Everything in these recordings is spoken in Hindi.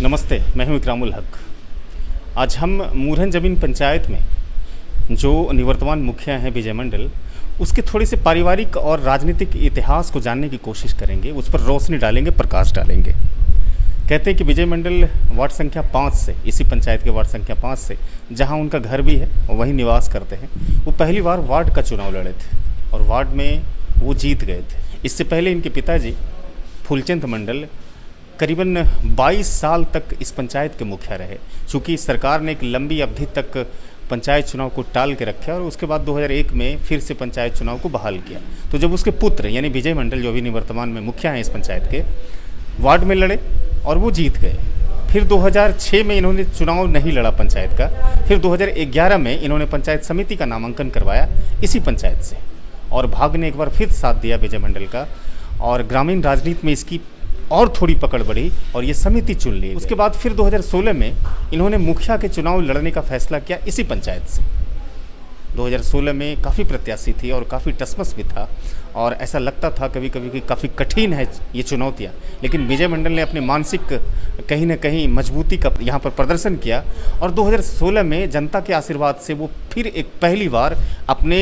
नमस्ते, मैं हूं इकरामुल हक। आज हम मूरहन ज़मीन पंचायत में जो निवर्तमान मुखिया हैं विजय मंडल, उसके थोड़े से पारिवारिक और राजनीतिक इतिहास को जानने की कोशिश करेंगे, उस पर रोशनी डालेंगे, प्रकाश डालेंगे। कहते हैं कि विजय मंडल वार्ड संख्या 5 से, इसी पंचायत के वार्ड संख्या 5 से, जहां उनका घर भी है और वहीं निवास करते हैं, वो पहली बार वार्ड का चुनाव लड़े थे और वार्ड में वो जीत गए थे। इससे पहले इनके पिताजी फूलचंद मंडल करीबन 22 साल तक इस पंचायत के मुखिया रहे। चूँकि सरकार ने एक लंबी अवधि तक पंचायत चुनाव को टाल के रखा और उसके बाद 2001 में फिर से पंचायत चुनाव को बहाल किया। तो जब उसके पुत्र यानी विजय मंडल, जो भी निवर्तमान में मुखिया हैं इस पंचायत के, वार्ड में लड़े और वो जीत गए। फिर 2006 में इन्होंने चुनाव नहीं लड़ा पंचायत का। फिर 2011 में इन्होंने पंचायत समिति का नामांकन करवाया इसी पंचायत से, और भाग्य ने एक बार फिर साथ दिया विजय मंडल का, और ग्रामीण राजनीति में इसकी और थोड़ी पकड़ बढ़ी और ये समिति चुन ली। उसके बाद फिर 2016 में इन्होंने मुखिया के चुनाव लड़ने का फैसला किया इसी पंचायत से। 2016 में काफ़ी प्रत्याशी थी और काफ़ी टसमस भी था, और ऐसा लगता था कभी कभी कि काफ़ी कठिन है ये चुनौतियाँ, लेकिन विजय मंडल ने अपने मानसिक कहीं ना कहीं मजबूती का यहाँ पर प्रदर्शन किया, और 2016 में जनता के आशीर्वाद से वो फिर एक पहली बार अपने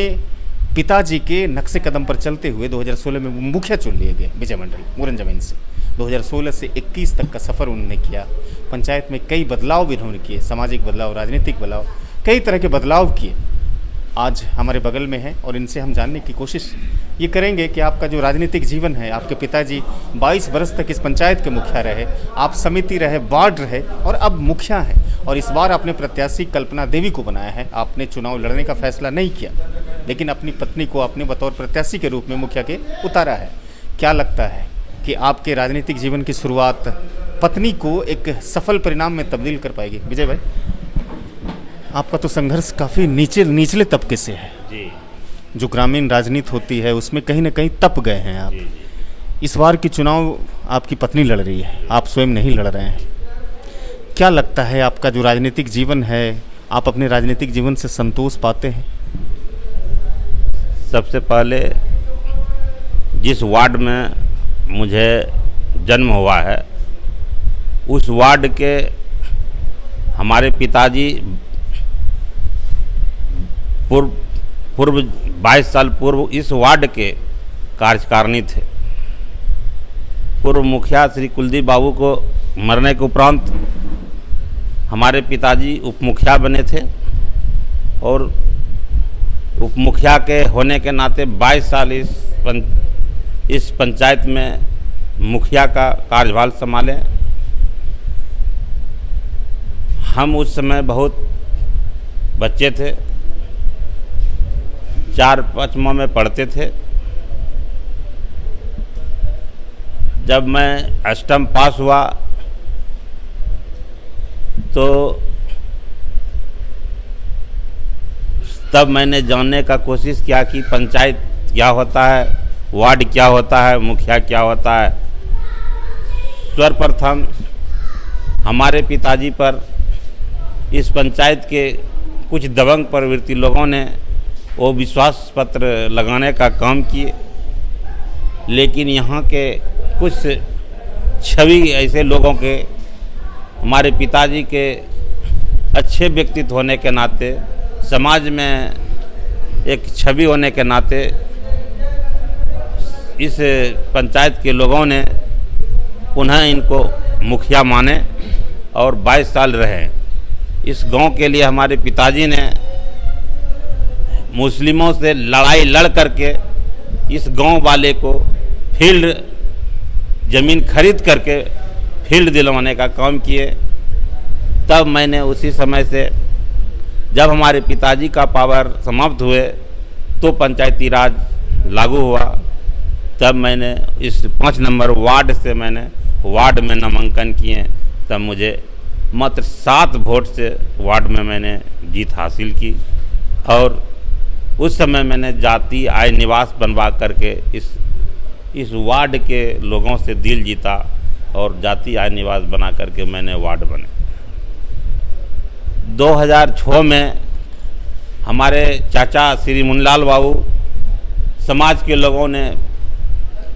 पिताजी के नक्शे कदम पर चलते हुए 2016 में मुखिया चुन लिए गए विजय मंडल मूरहन ज़मीन से। 2016 से 21 तक का सफ़र उन्होंने किया। पंचायत में कई बदलाव भी उन्होंने किए, सामाजिक बदलाव, राजनीतिक बदलाव, कई तरह के बदलाव किए। आज हमारे बगल में हैं और इनसे हम जानने की कोशिश ये करेंगे कि आपका जो राजनीतिक जीवन है, आपके पिताजी 22 वर्ष तक इस पंचायत के मुखिया रहे, आप समिति रहे, वार्ड रहे और अब मुखिया हैं, और इस बार आपने प्रत्याशी कल्पना देवी को बनाया है। आपने चुनाव लड़ने का फैसला नहीं किया, लेकिन अपनी पत्नी को आपने बतौर प्रत्याशी के रूप में मुखिया के उतारा है। क्या लगता है कि आपके राजनीतिक जीवन की शुरुआत पत्नी को एक सफल परिणाम में तब्दील कर पाएगी? विजय भाई, आपका तो संघर्ष काफ़ी निचले तबके से है जी। जो ग्रामीण राजनीति होती है उसमें कहीं ना कहीं तप गए हैं आप। जी। इस बार की चुनाव आपकी पत्नी लड़ रही है, आप स्वयं नहीं लड़ रहे हैं। क्या लगता है आपका जो राजनीतिक जीवन है, आप अपने राजनीतिक जीवन से संतोष पाते हैं? सबसे पहले जिस वार्ड में मुझे जन्म हुआ है, उस वार्ड के हमारे पिताजी पूर्व 22 साल पूर्व इस वार्ड के कार्यकारिणी थे। पूर्व मुखिया श्री कुलदीप बाबू को मरने के उपरांत हमारे पिताजी उप मुखिया बने थे, और उप मुखिया के होने के नाते 22 साल इस पंचायत में मुखिया का कार्यभार संभाले। हम उस समय बहुत बच्चे थे, 4-5 में पढ़ते थे। जब मैं अष्टम पास हुआ तो तब मैंने जानने का कोशिश किया कि पंचायत क्या होता है, वार्ड क्या होता है, मुखिया क्या होता है। सर्वप्रथम हमारे पिताजी पर इस पंचायत के कुछ दबंग प्रवृत्ति लोगों ने वो विश्वास पत्र लगाने का काम किए, लेकिन यहाँ के कुछ छवि ऐसे लोगों के हमारे पिताजी के अच्छे व्यक्तित्व होने के नाते, समाज में एक छवि होने के नाते इस पंचायत के लोगों ने पुनः इनको मुखिया माने और 22 साल रहे। इस गांव के लिए हमारे पिताजी ने मुस्लिमों से लड़ाई लड़ करके इस गांव वाले को फील्ड ज़मीन खरीद करके फील्ड दिलवाने का काम किए। तब मैंने उसी समय से, जब हमारे पिताजी का पावर समाप्त हुए तो पंचायती राज लागू हुआ, तब मैंने इस 5 नंबर वार्ड से मैंने वार्ड में नामांकन किए। तब मुझे मात्र 7 वोट से वार्ड में मैंने जीत हासिल की, और उस समय मैंने जाति आय निवास बनवा करके इस वार्ड के लोगों से दिल जीता, और जाति आय निवास बना करके मैंने वार्ड बने। 2006 में हमारे चाचा श्री मुन्नालाल बाबू, समाज के लोगों ने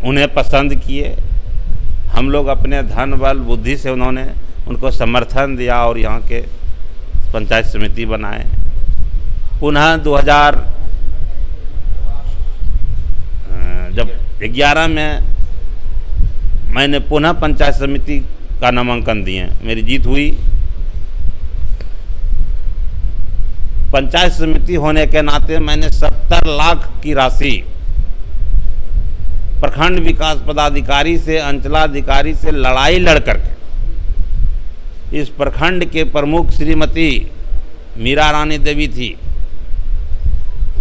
उन्हें पसंद किए। हम लोग अपने धन बल बुद्धि से उन्होंने उनको समर्थन दिया और यहाँ के पंचायत समिति बनाए। पुनः 2011 में मैंने पुनः पंचायत समिति का नामांकन दिए, मेरी जीत हुई। पंचायत समिति होने के नाते मैंने 70 लाख की राशि प्रखंड विकास पदाधिकारी से, अंचलाधिकारी से लड़ाई लड़ करके इस प्रखंड के प्रमुख श्रीमती मीरा रानी देवी थी,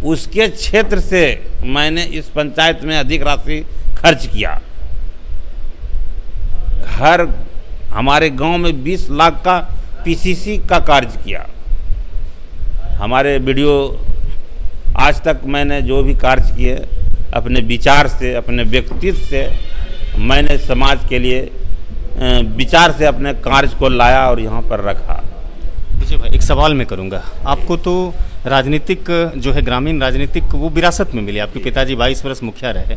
उसके क्षेत्र से मैंने इस पंचायत में अधिक राशि खर्च किया। हर हमारे गांव में 20 लाख का पीसीसी का कार्य किया। हमारे वीडियो आज तक मैंने जो भी कार्य किए अपने विचार से, अपने व्यक्तित्व से मैंने समाज के लिए विचार से अपने कार्य को लाया और यहाँ पर रखा। विजय भाई, एक सवाल मैं करूँगा। आपको तो राजनीतिक जो है ग्रामीण राजनीतिक वो विरासत में मिली, आपके पिताजी 22 वर्ष मुखिया रहे।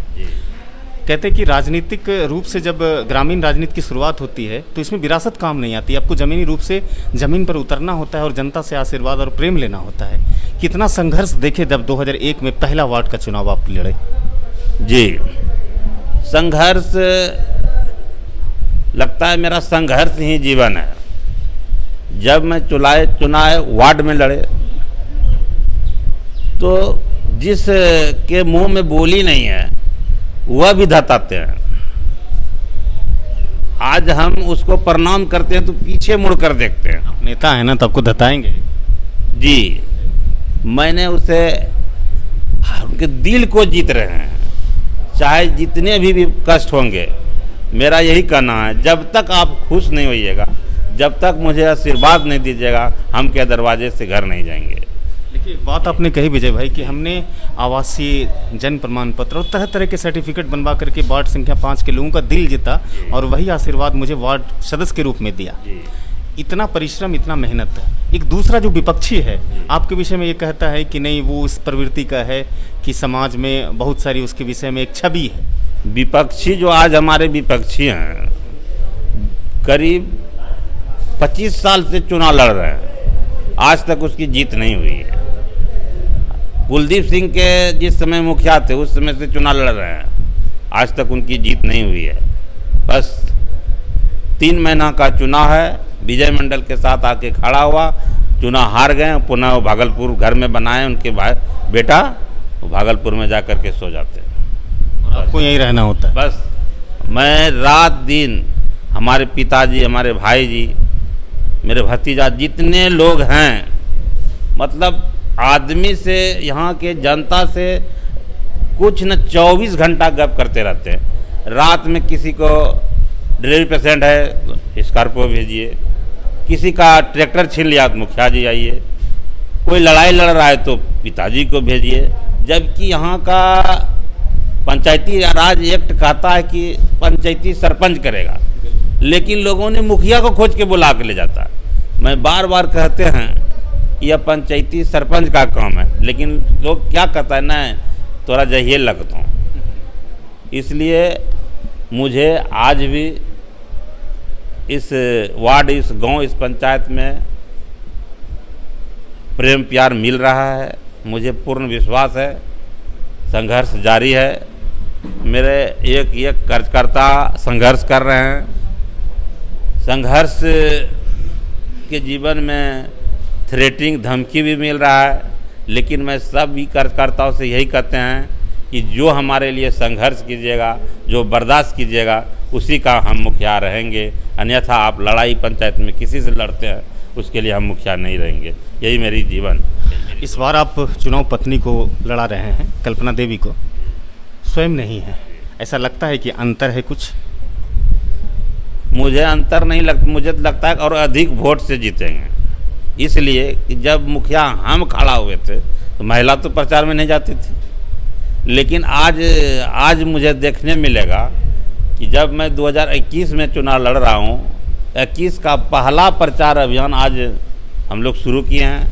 कहते हैं कि राजनीतिक रूप से जब ग्रामीण राजनीति की शुरुआत होती है तो इसमें विरासत काम नहीं आती, आपको ज़मीनी रूप से ज़मीन पर उतरना होता है और जनता से आशीर्वाद और प्रेम लेना होता है। कितना संघर्ष देखे जब 2001 में पहला वार्ड का चुनाव आप लड़े? जी, संघर्ष लगता है मेरा संघर्ष ही जीवन है। जब मैं चुनाव वार्ड में लड़े तो जिस के मुंह में बोली नहीं है वह भी धताते हैं। आज हम उसको प्रणाम करते हैं तो पीछे मुड़कर देखते हैं। आप नेता है ना तो आपको धताएंगे। जी, मैंने उसे उनके दिल को जीत रहे हैं, चाहे जितने भी कष्ट होंगे। मेरा यही कहना है, जब तक आप खुश नहीं होइएगा, जब तक मुझे आशीर्वाद नहीं दीजिएगा, हम के दरवाजे से घर नहीं जाएंगे। देखिए, बात आपने कही विजय भाई कि हमने आवासीय, जन्म प्रमाण पत्र और तरह तरह के सर्टिफिकेट बनवा करके वार्ड संख्या 5 के लोगों का दिल जीता और वही आशीर्वाद मुझे वार्ड सदस्य के रूप में दिया। इतना परिश्रम, इतना मेहनत। एक दूसरा जो विपक्षी है आपके विषय में ये कहता है कि नहीं, वो इस प्रवृत्ति का है कि समाज में बहुत सारी उसके विषय में एक छवि है। विपक्षी जो आज हमारे विपक्षी हैं, करीब 25 साल से चुनाव लड़ रहे हैं, आज तक उसकी जीत नहीं हुई है। कुलदीप सिंह के जिस समय मुखिया थे उस समय से चुनाव लड़ रहे हैं, आज तक उनकी जीत नहीं हुई है। बस 3 महीना का चुनाव है, विजय मंडल के साथ आके खड़ा हुआ, चुनाव हार गए, पुनः वो भागलपुर घर में बनाए उनके बेटा, वो भागलपुर में जा कर के सो जाते हैं और आपको यहीं रहना होता है। बस मैं रात दिन, हमारे पिताजी, हमारे भाई जी, मेरे भतीजा, जितने लोग हैं, मतलब आदमी से, यहाँ के जनता से कुछ न 24 घंटा गप करते रहते हैं। रात में किसी को डिलीवरी पेशेंट है तो स्कॉर्पियो भेजिए, किसी का ट्रैक्टर छीन लिया तो मुखिया जी आइए, कोई लड़ाई लड़ रहा है तो पिताजी को भेजिए। जबकि यहाँ का पंचायती राज एक्ट कहता है कि पंचायती सरपंच करेगा, लेकिन लोगों ने मुखिया को खोज के बुला के ले जाता है। मैं बार बार कहते हैं यह पंचायती सरपंच का काम है, लेकिन लोग क्या कहता है, ना तोरा जहिए लगता हूँ। इसलिए मुझे आज भी इस वार्ड, इस गांव, इस पंचायत में प्रेम प्यार मिल रहा है। मुझे पूर्ण विश्वास है, संघर्ष जारी है। मेरे एक एक कार्यकर्ता संघर्ष कर रहे हैं। संघर्ष के जीवन में थ्रेटिंग, धमकी भी मिल रहा है, लेकिन मैं सभी कार्यकर्ताओं से यही कहते हैं कि जो हमारे लिए संघर्ष कीजिएगा, जो बर्दाश्त कीजिएगा, उसी का हम मुखिया रहेंगे। अन्यथा आप लड़ाई पंचायत में किसी से लड़ते हैं, उसके लिए हम मुखिया नहीं रहेंगे। यही मेरी जीवन। इस बार आप चुनाव पत्नी को लड़ा रहे हैं, कल्पना देवी को, स्वयं नहीं है। ऐसा लगता है कि अंतर है कुछ? मुझे अंतर नहीं लगता, मुझे लगता है और अधिक वोट से जीतेंगे। इसलिए कि जब मुखिया हम खड़ा हुए थे तो महिला तो प्रचार में नहीं जाती थी, लेकिन आज मुझे देखने मिलेगा कि जब मैं 2021 में चुनाव लड़ रहा हूँ, 21 का पहला प्रचार अभियान आज हम लोग शुरू किए हैं।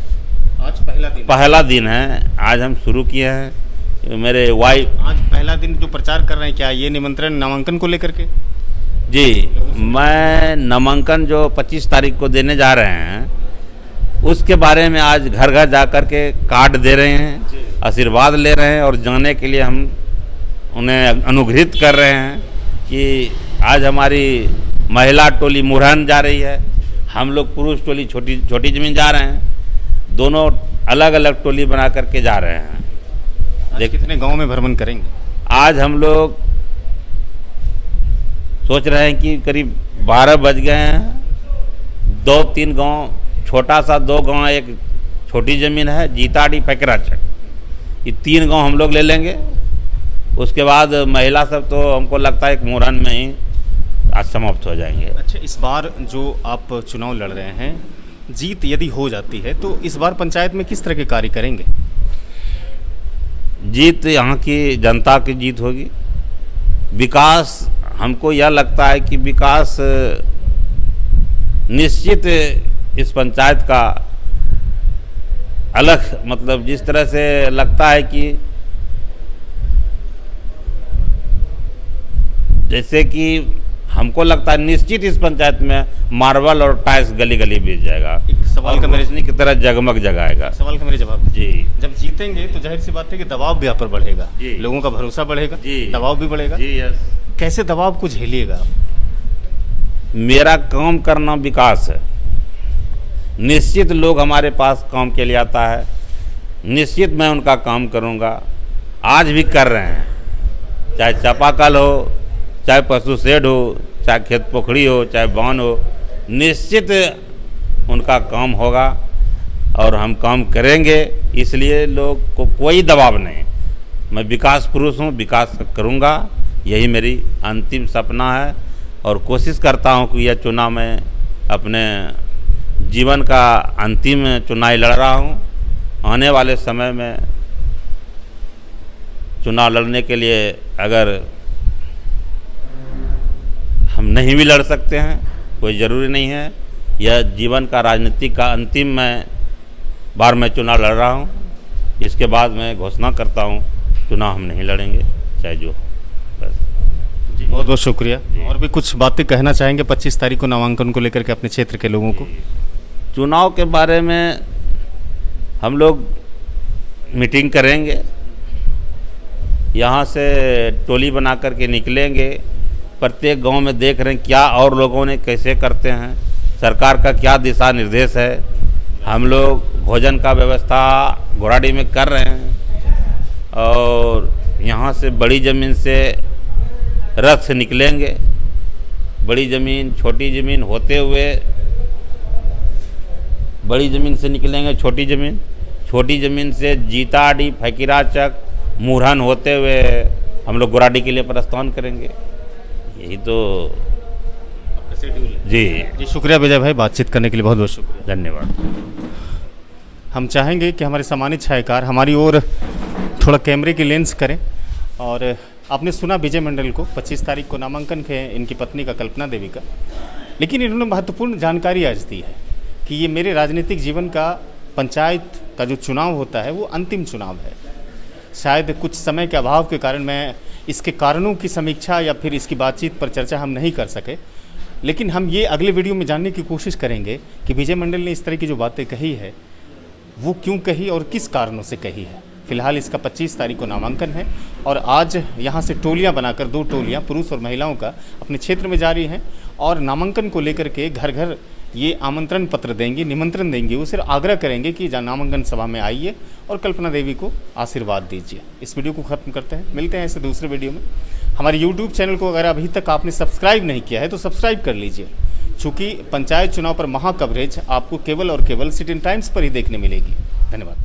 आज पहला दिन है, आज हम शुरू किए हैं। मेरे वाइफ आज पहला दिन जो प्रचार कर रहे हैं, क्या ये निमंत्रण नामांकन को लेकर के? जी, मैं नामांकन जो 25 तारीख को देने जा रहे हैं उसके बारे में आज घर घर जा कर के कार्ड दे रहे हैं, आशीर्वाद ले रहे हैं और जाने के लिए हम उन्हें अनुग्रहित कर रहे हैं कि आज हमारी महिला टोली मुरहन जा रही है, हम लोग पुरुष टोली छोटी जमीन जा रहे हैं, दोनों अलग अलग टोली बना करके जा रहे हैं। कितने गांव में भ्रमण करेंगे? आज हम लोग सोच रहे हैं कि करीब 12 बज गए हैं। 2-3 गांव, छोटा सा 2 गांव, एक छोटी ज़मीन है जीताड़ी फकराचक, ये 3 गांव हम लोग ले लेंगे। उसके बाद महिला सब तो हमको लगता है एक मुरहन में ही आज समाप्त हो जाएंगे। अच्छा, इस बार जो आप चुनाव लड़ रहे हैं, जीत यदि हो जाती है तो इस बार पंचायत में किस तरह के कार्य करेंगे? जीत यहाँ की जनता की जीत होगी। विकास, हमको यह लगता है कि विकास निश्चित इस पंचायत का अलग, मतलब जिस तरह से लगता है कि जैसे कि हमको लगता है निश्चित इस पंचायत में मार्बल और टाइल्स गली गली बिछ जाएगा। एक सवाल का मेरे की तरह जगमग जगाएगा। सवाल का मेरे जवाब जी। जब जीतेंगे तो जाहिर सी बात है कि दबाव भी आप पर बढ़ेगा, जी। लोगों का भरोसा बढ़ेगा, जी। दबाव भी बढ़ेगा। जी, यस। कैसे दबाव को झेलिएगा? मेरा काम करना विकास है। निश्चित लोग हमारे पास काम के लिए आता है, निश्चित मैं उनका काम करूंगा, आज भी कर रहे हैं। चाहे चापाकल हो, चाहे पशु शेड हो, चाहे खेत पोखरी हो, चाहे बांध हो, निश्चित उनका काम होगा और हम काम करेंगे। इसलिए लोग को कोई दबाव नहीं। मैं विकास पुरुष हूँ, विकास करूँगा, यही मेरी अंतिम सपना है और कोशिश करता हूँ कि यह चुनाव मैं अपने जीवन का अंतिम चुनाव लड़ रहा हूँ। आने वाले समय में चुनाव लड़ने के लिए अगर हम नहीं भी लड़ सकते हैं, कोई ज़रूरी नहीं है। यह जीवन का राजनीतिक का अंतिम बार मैं चुनाव लड़ रहा हूँ। इसके बाद मैं घोषणा करता हूँ चुनाव हम नहीं लड़ेंगे, चाहे जो। बस जी, बहुत बहुत शुक्रिया। और भी कुछ बातें कहना चाहेंगे 25 तारीख को नामांकन को लेकर के अपने क्षेत्र के लोगों को? चुनाव के बारे में हम लोग मीटिंग करेंगे, यहाँ से टोली बना करके निकलेंगे, प्रत्येक गांव में देख रहे हैं क्या और लोगों ने कैसे करते हैं, सरकार का क्या दिशा निर्देश है। हम लोग भोजन का व्यवस्था घोराडी में कर रहे हैं और यहाँ से बड़ी ज़मीन से रथ से निकलेंगे, बड़ी ज़मीन छोटी ज़मीन होते हुए, बड़ी ज़मीन से निकलेंगे छोटी ज़मीन से जीताड़ी फकीराचक मुरहन होते हुए हम लोग घोराडी के लिए प्रस्थान करेंगे। यही तो आपका शेड्यूल है। जी। शुक्रिया विजय भाई, बातचीत करने के लिए बहुत बहुत शुक्रिया। धन्यवाद। हम चाहेंगे कि हमारे सम्मानित छायाकार हमारी ओर थोड़ा कैमरे की लेंस करें। और आपने सुना विजय मंडल को 25 तारीख को नामांकन है इनकी पत्नी का, कल्पना देवी का, लेकिन इन्होंने महत्वपूर्ण जानकारी आज दी है कि ये मेरे राजनीतिक जीवन का, पंचायत का जो चुनाव होता है वो अंतिम चुनाव है। शायद कुछ समय के अभाव के कारण मैं इसके कारणों की समीक्षा या फिर इसकी बातचीत पर चर्चा हम नहीं कर सके, लेकिन हम ये अगले वीडियो में जानने की कोशिश करेंगे कि विजय मंडल ने इस तरह की जो बातें कही है वो क्यों कही और किस कारणों से कही है। फिलहाल इसका 25 तारीख को नामांकन है और आज यहाँ से टोलियाँ बनाकर 2 टोलियाँ पुरुष और महिलाओं का अपने क्षेत्र में जारी हैं और नामांकन को लेकर के घर घर ये आमंत्रण पत्र देंगे, निमंत्रण देंगे, वो सिर्फ आग्रह करेंगे कि नामांकन सभा में आइए और कल्पना देवी को आशीर्वाद दीजिए। इस वीडियो को ख़त्म करते हैं, मिलते हैं ऐसे दूसरे वीडियो में। हमारे YouTube चैनल को अगर अभी तक आपने सब्सक्राइब नहीं किया है तो सब्सक्राइब कर लीजिए, चूँकि पंचायत चुनाव पर महा कवरेज आपको केवल और केवल सिटी टाइम्स पर ही देखने मिलेगी। धन्यवाद।